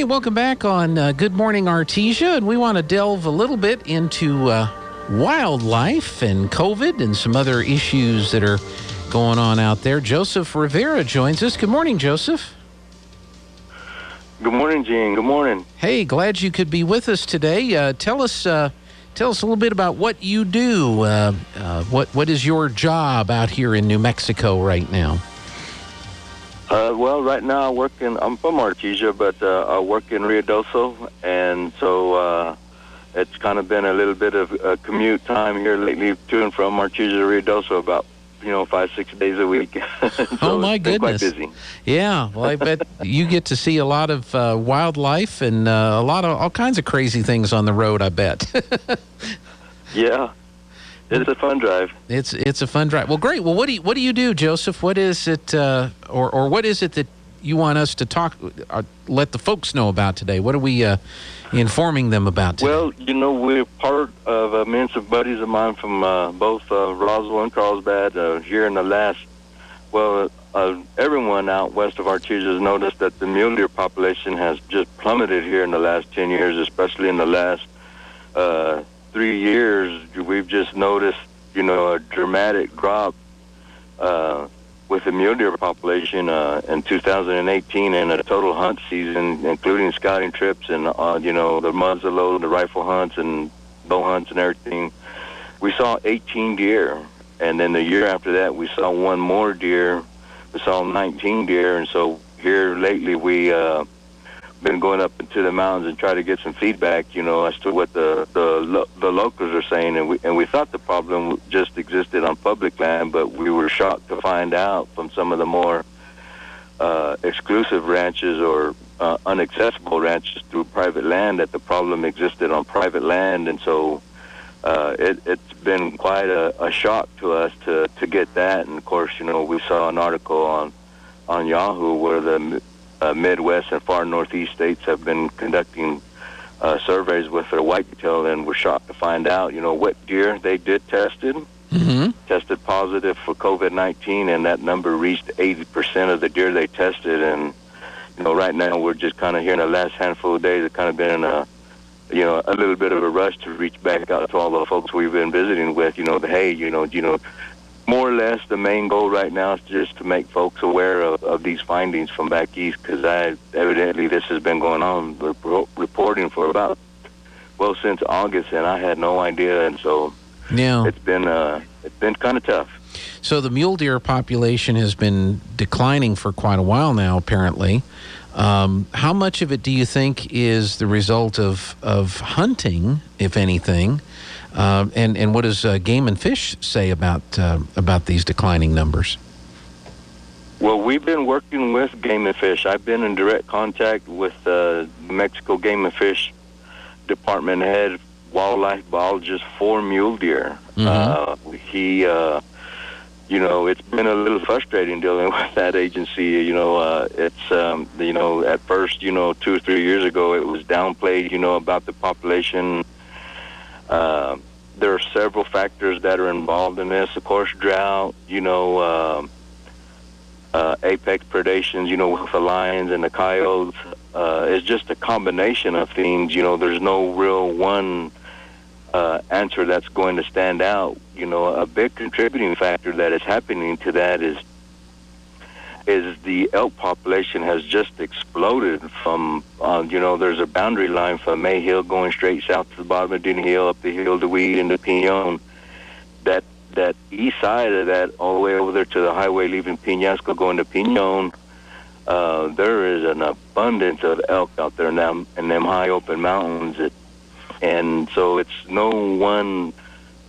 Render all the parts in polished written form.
Hey, welcome back on Good Morning Artesia, and we want to delve a little bit into wildlife and COVID and some other issues that are going on out there. Joseph Rivera joins us. Good morning, Joseph. Good morning, Gene. Good morning. Hey, glad you could be with us today. Tell us a little bit about what you do. What is your job out here in New Mexico right now? Well, right now I'm from Artesia, but I work in Ruidoso, and so it's kind of been a little bit of a commute time here lately to and from Artesia to Ruidoso, about 5-6 days a week. So oh my goodness! Quite busy. Yeah, well, I bet you get to see a lot of wildlife and a lot of all kinds of crazy things on the road. I bet. Yeah. It's a fun drive. It's a fun drive. Well, great. Well, what do you do, Joseph? What is it, or what is it that you want us to let the folks know about today? What are we informing them about today? Well, we're part of me and some buddies of mine from both Roswell and Carlsbad here in the last. Well, everyone out west of Artesia has noticed that the mule deer population has just plummeted here in the last 10 years, especially in the last 3 years. We've just noticed, a dramatic drop with the mule deer population in 2018 in a total hunt season, including scouting trips and, the muzzleload, the rifle hunts and bow hunts and everything. We saw 18 deer, and then the year after that we saw one more deer. We saw 19 deer, and so here lately we been going up into the mountains and try to get some feedback, as to what the locals are saying, and we thought the problem just existed on public land, but we were shocked to find out from some of the more exclusive ranches or unaccessible ranches through private land that the problem existed on private land, and so it's been quite a shock to us to get that. And of course, we saw an article on Yahoo where the Midwest and far Northeast states have been conducting surveys with their whitetail, and we're shocked to find out, what deer they did tested positive for COVID-19, and that number reached 80% of the deer they tested. And right now we're just kind of here in the last handful of days. It's kind of been a little bit of a rush to reach back out to all the folks we've been visiting with. More or less, the main goal right now is just to make folks aware of these findings from back east, because evidently this has been going on, reporting for since August, and I had no idea, and so it's been kind of tough. So the mule deer population has been declining for quite a while now, apparently. How much of it do you think is the result of hunting, if anything? And what does Game and Fish say about these declining numbers? Well, we've been working with Game and Fish. I've been in direct contact with Mexico Game and Fish Department head wildlife biologist for mule deer. He, it's been a little frustrating dealing with that agency. It's at first, 2 or 3 years ago, it was downplayed, about the population. There are several factors that are involved in this. Of course, drought, apex predations, with the lions and the coyotes. It's just a combination of things. There's no real one answer that's going to stand out. A big contributing factor that is happening to that is the elk population has just exploded from, there's a boundary line from May Hill going straight south to the bottom of Dina Hill, up the hill to Weed into Pinon. That east side of that, all the way over there to the highway leaving Peñasco going to Pinon, there is an abundance of elk out there now in them high open mountains. And so it's no one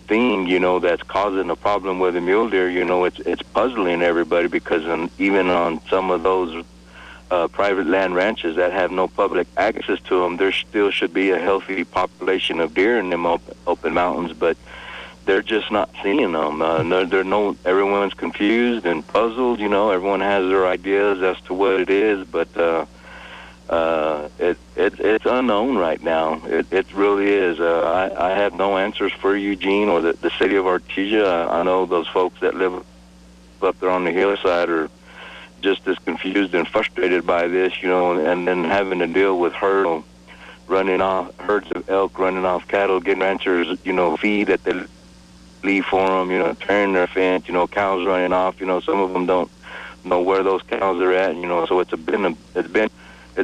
thing, that's causing a problem with the mule deer. It's puzzling everybody, because even on some of those private land ranches that have no public access to them, there still should be a healthy population of deer in them open mountains, but they're just not seeing them. Everyone's confused and puzzled. Everyone has their ideas as to what it is, but it's unknown right now. It really is. I have no answers for Eugene or the city of Artesia. I know those folks that live up there on the hillside are just as confused and frustrated by this, and then having to deal with herds of elk running off cattle, getting ranchers, feed that they leave for them, tearing their fence, cows running off, some of them don't know where those cows are at, so it's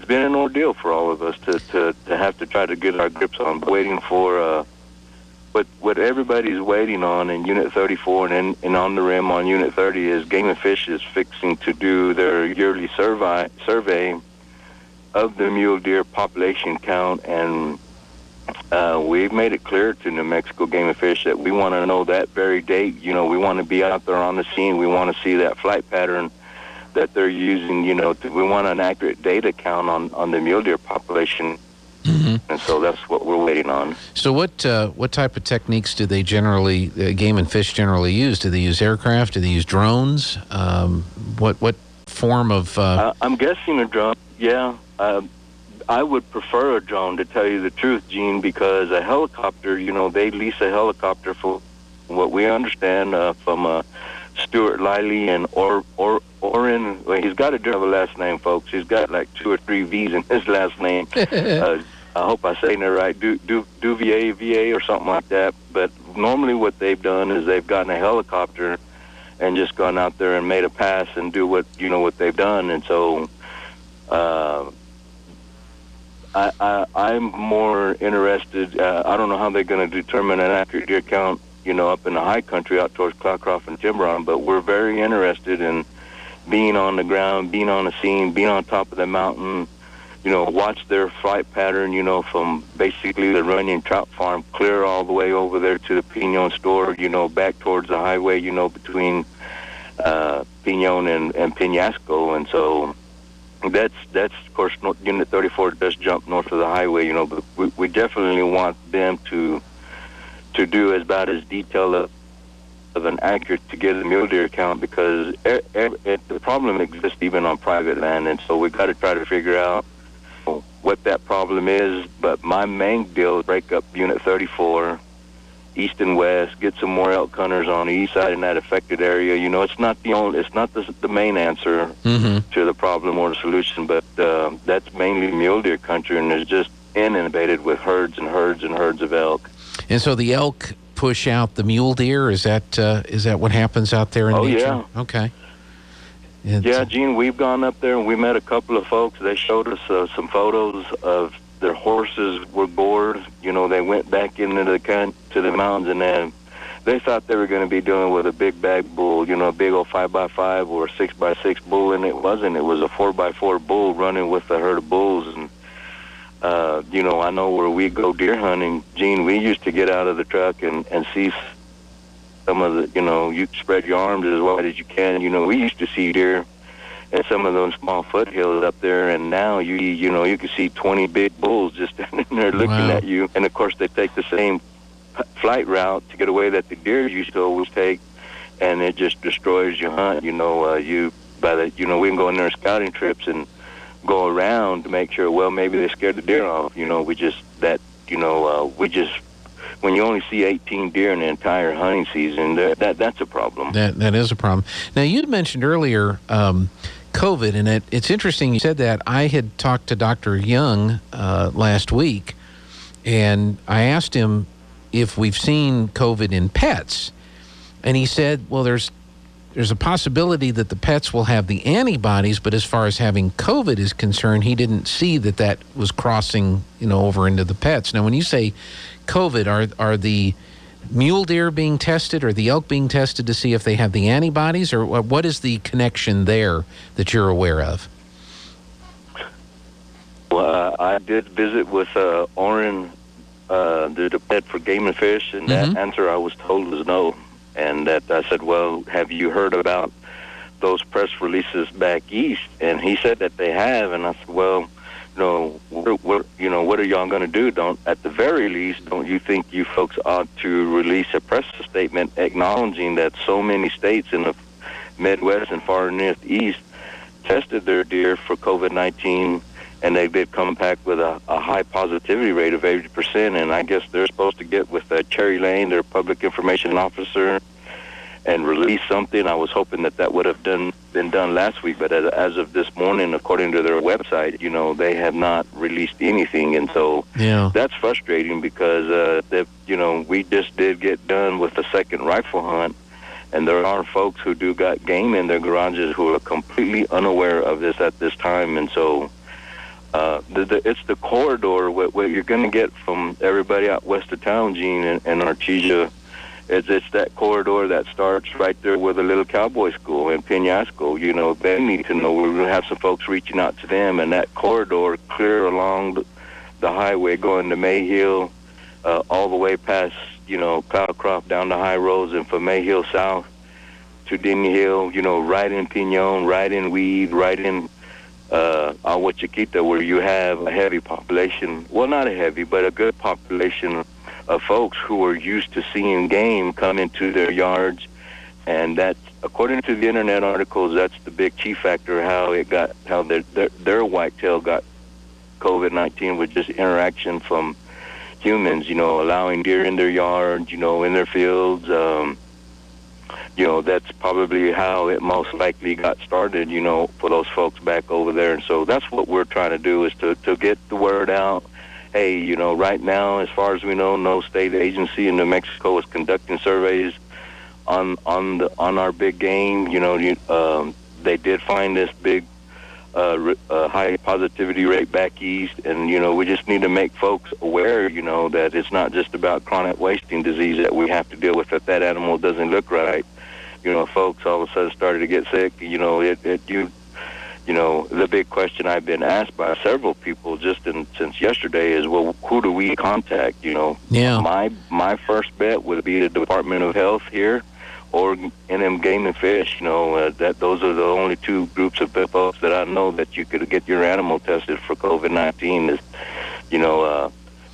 been an ordeal for all of us to have to try to get our grips on, waiting for what everybody's waiting on in Unit 34 and on the rim on Unit 30 is Game and Fish is fixing to do their yearly survey of the mule deer population count, and we've made it clear to New Mexico Game and Fish that we want to know that very date. We want to be out there on the scene. We want to see that flight pattern that they're using. We want an accurate data count on the mule deer population. Mm-hmm. And so that's what we're waiting on. So what type of techniques do they generally, Game and Fish generally use? Do they use aircraft? Do they use drones? What form of... I'm guessing a drone, yeah. I would prefer a drone, to tell you the truth, Gene, because a helicopter, they lease a helicopter for what we understand from Stuart Liley and Oren. Well, he's got a different last name, folks. He's got like 2 or 3 V's in his last name. I hope I'm saying it right, Duvier, VA or something like that. But normally what they've done is they've gotten a helicopter and just gone out there and made a pass and do what they've done. And so I'm more interested. I don't know how they're going to determine an accurate deer count, up in the high country out towards Cloudcroft and Tiburon, but we're very interested in being on the ground, being on the scene, being on top of the mountain, watch their flight pattern, from basically the Runyon Trout Farm clear all the way over there to the Pinon store, back towards the highway, between Pinon and Penasco. And so that's of course, Unit 34 does jump north of the highway, but we definitely want them to do about as detailed of an accurate to get a mule deer count, because the problem exists even on private land, and so we got to try to figure out what that problem is. But my main deal is break up Unit 34 east and west, get some more elk hunters on the east side in that affected area. It's not the main answer to the problem or the solution, but that's mainly mule deer country, and it's just inundated with herds and herds and herds of elk. And so the elk push out the mule deer. Is that what happens out there in nature? Yeah. Okay. Yeah, Gene, we've gone up there and we met a couple of folks. They showed us some photos of their horses were gored. They went back into the mountains, and then they thought they were going to be dealing with a big bag bull, a big old 5x5 or a 6x6 bull, and it wasn't. It was a 4x4 bull running with a herd of bulls. And I know where we go deer hunting, Gene, we used to get out of the truck and see some of the, you spread your arms as wide as you can. We used to see deer at some of those small foothills up there, and now you can see 20 big bulls just standing there looking at you. And of course, they take the same flight route to get away that the deer used to always take, and it just destroys your hunt. We can go in there on scouting trips and go around to make sure, well, maybe they scared the deer off. When you only see 18 deer in the entire hunting season, that's a problem. That is a problem. Now, you'd mentioned earlier COVID, and it's interesting you said that. I had talked to Dr. Young last week, and I asked him if we've seen COVID in pets, and he said, well, there's a possibility that the pets will have the antibodies, but as far as having COVID is concerned, he didn't see that was crossing, over into the pets. Now, when you say COVID, are the mule deer being tested or the elk being tested to see if they have the antibodies, or what is the connection there that you're aware of? Well, I did visit with Oren, the pet for Game and Fish, and that answer I was told was no. And that I said, well, have you heard about those press releases back east? And he said that they have. And I said, well, what are y'all going to do? At the very least, don't you think you folks ought to release a press statement acknowledging that so many states in the Midwest and far northeast tested their deer for COVID-19, and they did come back with a high positivity rate of 80%. And I guess they're supposed to get with Cherry Lane, their public information officer, and release something. I was hoping that would have been done last week, but as of this morning, according to their website, they have not released anything, and so that's frustrating because we just did get done with the second rifle hunt, and there are folks who do got game in their garages who are completely unaware of this at this time, and so it's the corridor what you're going to get from everybody out west of town, Gene, and Artesia. It's that corridor that starts right there with a little cowboy school in Peñasco. They need to know. We're going to have some folks reaching out to them, and that corridor clear along the highway going to Mayhill, all the way past, Cloudcroft down to High Roads, and from Mayhill south to Denny Hill, right in Pinon, right in Weed, right in Agua Chiquita, where you have a heavy population. Well, not a heavy, but a good population of folks who are used to seeing game come into their yards, and that's, according to the internet articles, that's the big chief factor how their whitetail got COVID-19 with just interaction from humans, allowing deer in their yards, in their fields. That's probably how it most likely got started, for those folks back over there. And so that's what we're trying to do, is to get the word out. Hey, right now, as far as we know, no state agency in New Mexico is conducting surveys on our big game. They did find this big high positivity rate back east, and we just need to make folks aware, that it's not just about chronic wasting disease that we have to deal with if that animal doesn't look right. Folks all of a sudden started to get sick. The big question I've been asked by several people since yesterday is, well, who do we contact? My first bet would be the Department of Health here, or NM Game and Fish. That those are the only two groups of folks that I know that you could get your animal tested for COVID-19.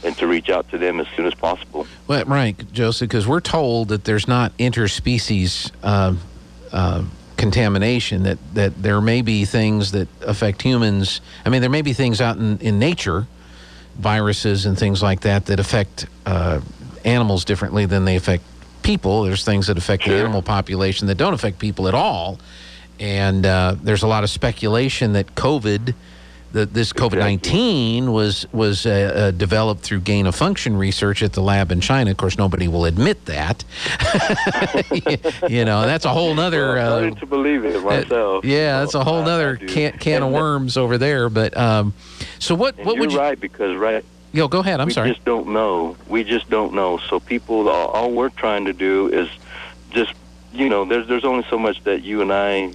And to reach out to them as soon as possible. Well, right, Joseph, because we're told that there's not interspecies contamination, that there may be things that affect humans. I mean, there may be things out in nature, viruses and things like that affect animals differently than they affect people. There's things that affect the animal population that don't affect people at all. And there's a lot of speculation that this COVID-19 was developed through gain-of-function research at the lab in China. Of course, nobody will admit that. That's a whole nother... I'm starting to believe it myself. That's a whole other can of worms over there. But so what would you... You're right, because Yo, go ahead. I'm sorry. We just don't know. So people, all we're trying to do is just, there's only so much that you and I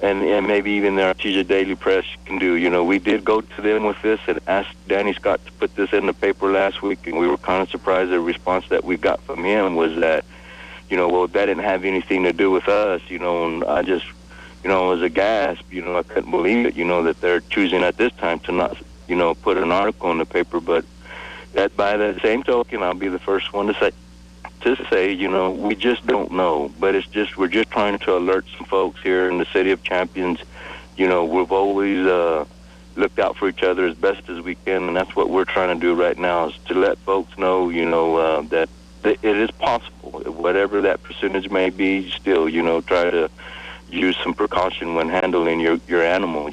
and maybe even the Artesia Daily Press can do. We did go to them with this and asked Danny Scott to put this in the paper last week, and we were kind of surprised. The response that we got from him was that, that didn't have anything to do with us, and I just, it was a gasp. I couldn't believe it, that they're choosing at this time to not, put an article in the paper. But that, by the same token, I'll be the first one to say, we just don't know. But we're just trying to alert some folks here in the City of Champions. We've always looked out for each other as best as we can, and that's what we're trying to do right now, is to let folks know, that it is possible, whatever that percentage may be. Still, try to use some precaution when handling your animal.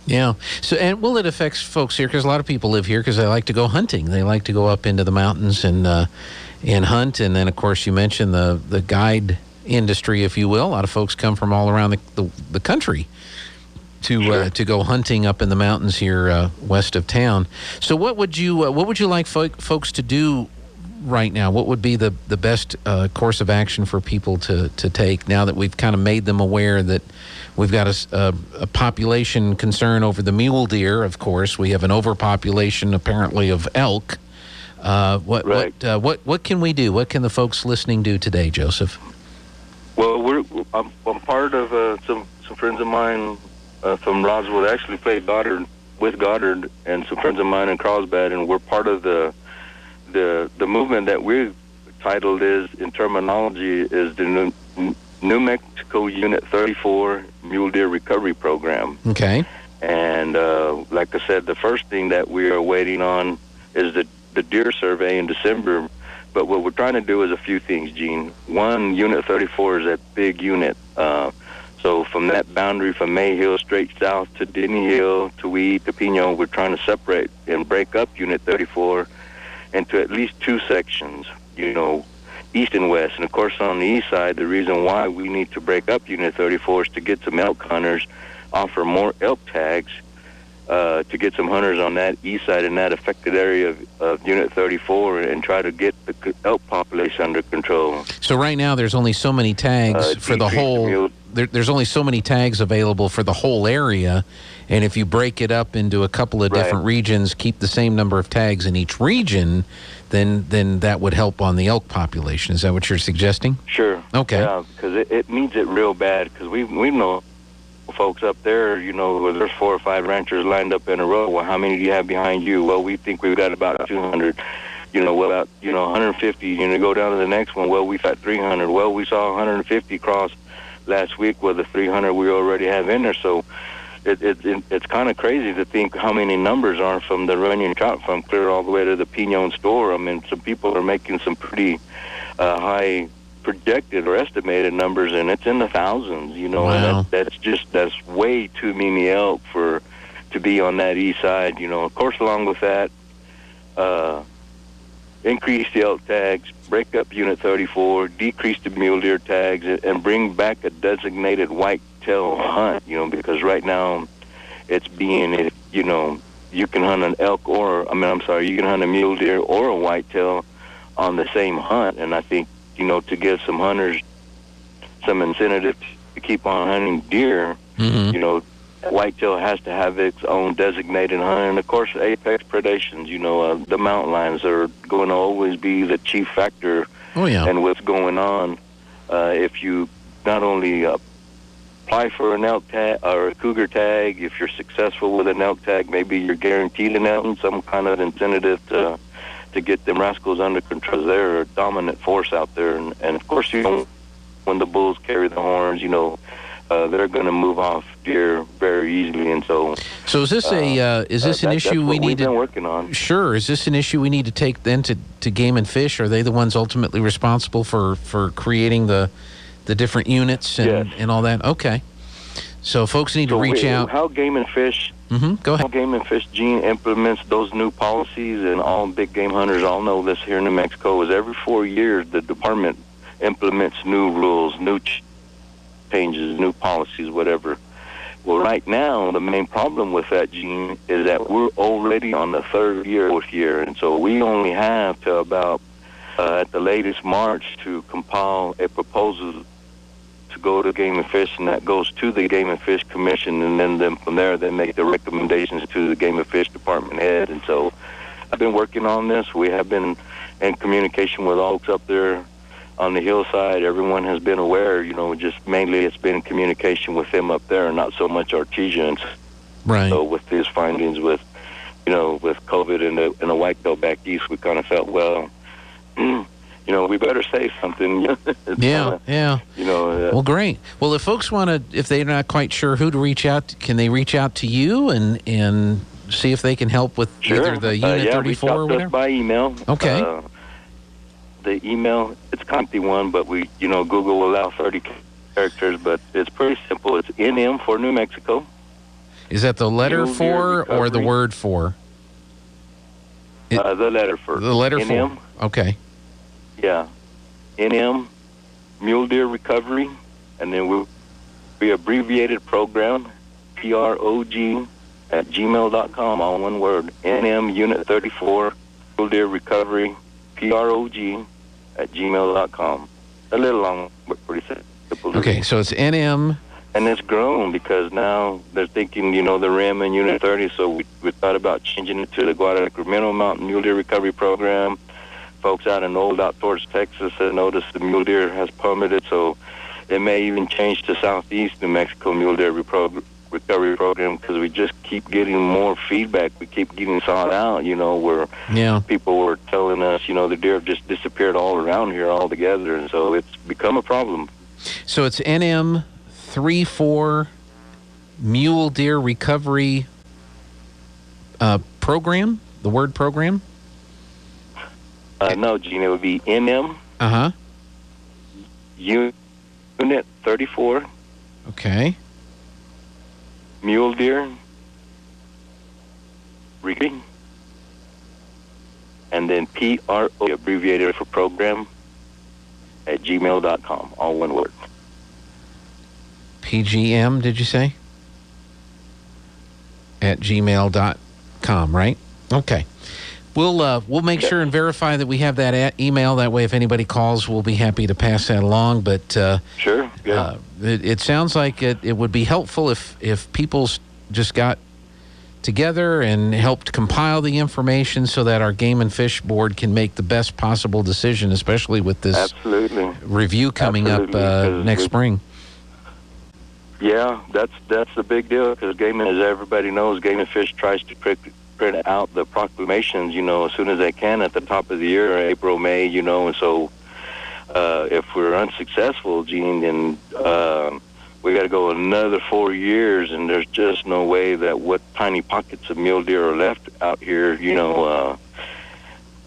Yeah. So, and it affects folks here because a lot of people live here because they like to go hunting. They like to go up into the mountains and hunt. And then, of course, you mentioned the guide industry, if you will. A lot of folks come from all around the country to go hunting up in the mountains here west of town. So, what would you like folks to do right now? What would be the best course of action for people to take now that we've kind of made them aware that we've got a population concern over the mule deer? Of course, we have an overpopulation apparently of elk. What can we do? What can the folks listening do today, Joseph? Well, I'm part of some friends of mine from Roswell that actually played with Goddard, and some friends of mine in Carlsbad, and we're part of the movement that we've titled in terminology is the New Mexico Unit 34 Mule Deer Recovery Program. Okay. And like I said, the first thing that we are waiting on is the deer survey in December. But what we're trying to do is a few things, Gene. One, Unit 34 is a big unit. So from that boundary from Mayhill straight south to Denny Hill to Weed to Pino, we're trying to separate and break up Unit 34 into at least two sections, east and west. And, of course, on the east side, the reason why we need to break up Unit 34 is to get some elk hunters, offer more elk tags, to get some hunters on that east side in that affected area of Unit 34 and try to get the elk population under control. So right now there's only so many tags for the whole... There's only so many tags available for the whole area, and if you break it up into a couple of different regions, keep the same number of tags in each region, then that would help on the elk population. Is that what you're suggesting? Sure. Okay. Yeah, because it needs it real bad, because we know folks up there, where there's 4 or 5 ranchers lined up in a row. Well, how many do you have behind you? Well, we think we've got about 200. Well, about 150. Go down to the next one. Well, we've got 300. Well, we saw 150 cross last week with the 300 we already have in there. So it's kind of crazy to think how many numbers are from the Runyon Trout Farm clear all the way to the Pinon store. I mean, some people are making some pretty high projected or estimated numbers, and it's in the thousands. Wow. And that's way too many elk to be on that east side. Of course, along with that, increase the elk tags, break up Unit 34, decrease the mule deer tags, and bring back a designated whitetail hunt, because right now it's being, you can hunt an elk you can hunt a mule deer or a whitetail on the same hunt. And I think, to give some hunters some incentive to keep on hunting deer, whitetail has to have its own designated hunt. And, of course, apex predations, the mountain lions are going to always be the chief factor in what's going on. If you not only apply for an elk tag or a cougar tag, if you're successful with an elk tag, maybe you're guaranteed an elk, some kind of incentive to get them rascals under control. They're a dominant force out there. And of course, when the bulls carry the horns, they're going to move off deer very easily, and so. So is this an issue we need to? Been working on. Sure. Is this an issue we need to take then to Game and Fish? Are they the ones ultimately responsible for creating the different units and all that? Okay. So folks need to reach out. How Game and Fish? Go ahead. How Game and Fish, Gene, implements those new policies, and all big game hunters all know this here in New Mexico, is every 4 years the department implements new rules, new changes, new policies, whatever. Well, right now, the main problem with that, Gene, is that we're already on the 3rd year, 4th year, and so we only have to about, at the latest March, to compile a proposal to go to Game and Fish, and that goes to the Game and Fish Commission, and then from there they make the recommendations to the Game and Fish Department head. And so I've been working on this. We have been in communication with folks up there on the hillside. Everyone has been aware, just mainly it's been communication with them up there, and not so much artisans. Right. So with these findings with COVID and the whitetail back east, we kind of felt, well, we better say something. Yeah. Well, great. Well, if folks if they're not quite sure who to reach out, can they reach out to you and see if they can help with either the Unit 34 or whatever? By email. Okay. The email, it's an empty one, but Google will allow 30 characters, but it's pretty simple. It's NM for New Mexico. Is that the letter for or the word for? The letter for. The letter NM. for. Okay. Yeah. NM, Mule Deer Recovery, and then we abbreviated program, PROG at gmail.com, all one word. NM Unit 34, Mule Deer Recovery, PROG at gmail.com. A little long, but pretty simple. Okay, so it's NM. And it's grown because now they're thinking, the RIM and Unit 30, so we thought about changing it to the Guadalajara Mountain Mule Deer Recovery Program. Folks out in Old Outdoors, Texas, have noticed the mule deer has plummeted, so it may even change to Southeast New Mexico Mule Deer Recovery Program, because we just keep getting more feedback. We keep getting sought out, where people were telling us, the deer have just disappeared all around here altogether, and so it's become a problem. So it's NM 34 Mule Deer Recovery Program, the word program? No, Gene, it would be NM Uh-huh. Unit 34, Okay. Mule Deer, Recruiting, and then PRO, abbreviated for program, at gmail.com, all one word. PGM, did you say? At gmail.com, right? Okay. We'll make sure and verify that we have that email. That way, if anybody calls, we'll be happy to pass that along. But Sure, yeah. It sounds like it would be helpful if people just got together and helped compile the information so that our Game and Fish Board can make the best possible decision, especially with this Absolutely. review coming up next spring. Yeah, that's the big deal, because Game, as everybody knows, Game and Fish tries to print out the proclamations, as soon as they can at the top of the year, April, May, and so if we're unsuccessful, Gene, then we got to go another 4 years, and there's just no way that what tiny pockets of mule deer are left out here,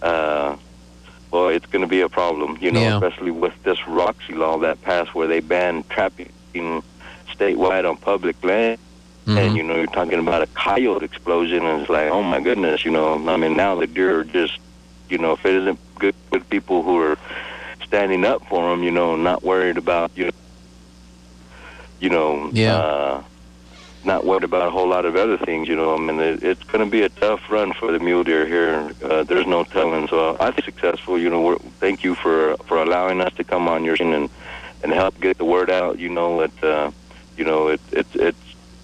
well, it's going to be a problem, especially with this Roxy law that passed where they banned trapping statewide on public land. Mm-hmm. And, you're talking about a coyote explosion, and it's like, oh, my goodness, now the deer are just, if it isn't good people who are standing up for them, not worried about, not worried about a whole lot of other things, it's going to be a tough run for the mule deer here. There's no telling. So I think successful, thank you for allowing us to come on your scene and help get the word out.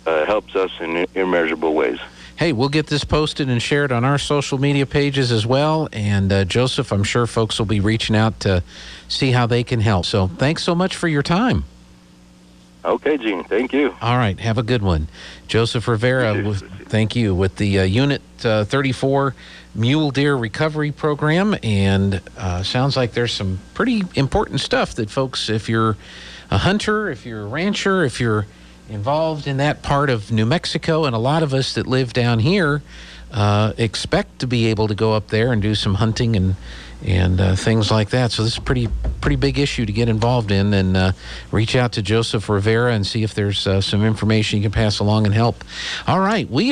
It helps us in immeasurable ways. Hey, we'll get this posted and shared on our social media pages as well. And Joseph, I'm sure folks will be reaching out to see how they can help. So thanks so much for your time. Okay, Gene. Thank you. All right. Have a good one. Joseph Rivera, thank you, with the Unit 34 Mule Deer Recovery Program. And sounds like there's some pretty important stuff that folks, if you're a hunter, if you're a rancher, if you're involved in that part of New Mexico, and a lot of us that live down here expect to be able to go up there and do some hunting and things like that. So this is a pretty big issue to get involved in, and reach out to Joseph Rivera and see if there's some information you can pass along and help. All right, we